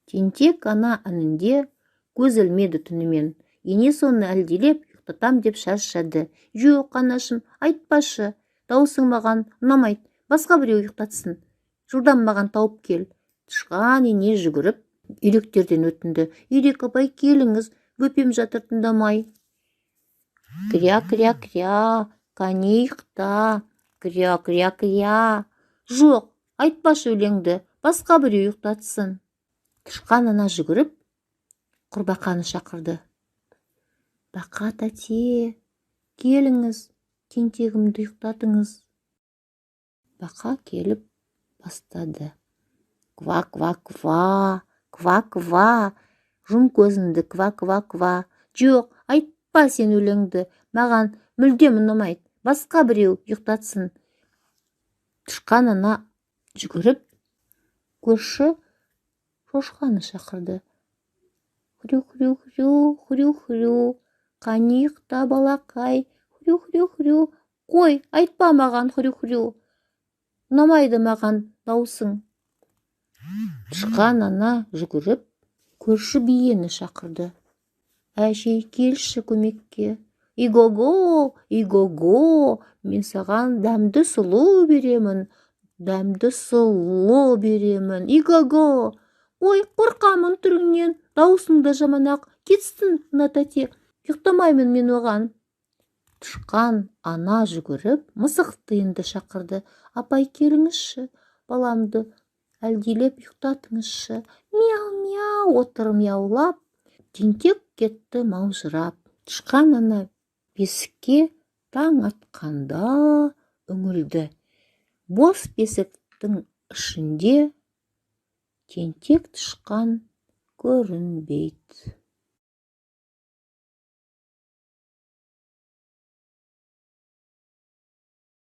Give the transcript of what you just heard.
Тентек ана үнінде көз ілмеді түнімен. Енесі оны әлдилеп ұйықтатам деп шаршады. Жоқ, анашым, айтпашы, дауысың маған ұнамайды, басқа біреу ұйықтатсын. Жылдам маған тауып кел. Тышқан ене жүгіріп үйректерден өтінді. Үйрек апай, келіңіз, бөпем жатыр, тыңдамай. Кря-кря-кря, кәне ұйықта, кря-кря-кря. Жоқ, айтпашы өлеңді, басқа біреу ұйықтатсын. Тышқан ана жүгіріп құрбақаны шақырды. Бақа тәте, келіңіз, тентегімді ұйықтатыңыз. Бақа келіп бастады. Ква-ква-ква, ква-ква, жұм көзіңді, ква-ква-ква. Жоқ, айтпа сен өлеңді, маған мүлдем ұнамайды, басқа біреу ұйықтатсын. Тышқан ана жүгіріп көрші шошқаны шақырды. Хрю-хрю-хрю, хрю-хрю, қане ұйықта балақай, хрю-хрю-хрю. Қой, айтпа маған хрю-хрю, ұнамайды маған даусың. Тышқан ана жүгіріп көрші биені шақырды. Әжей, келші көмекке. Иго-го, иго-го, мен саған дәмді сұлу беремін, дәмді сұлу беремін. Иго-го. Ой, қорқамын түріңнен, даусың да жаман-ақ, кетсін мына тәте, ұйықтамаймын мен оған. Тышқан ана жүгіріп мысықты енді шақырды. Апай, келіңізші, баламды әлдилеп ұйықтатыңызшы. Мяу-мяу, отыр мяулап, тентек кетті маужырап. Тышқан ана бесікке таң атқанда үңілді. Бос бесіктің ішінде тентек тышқан көрінбейді.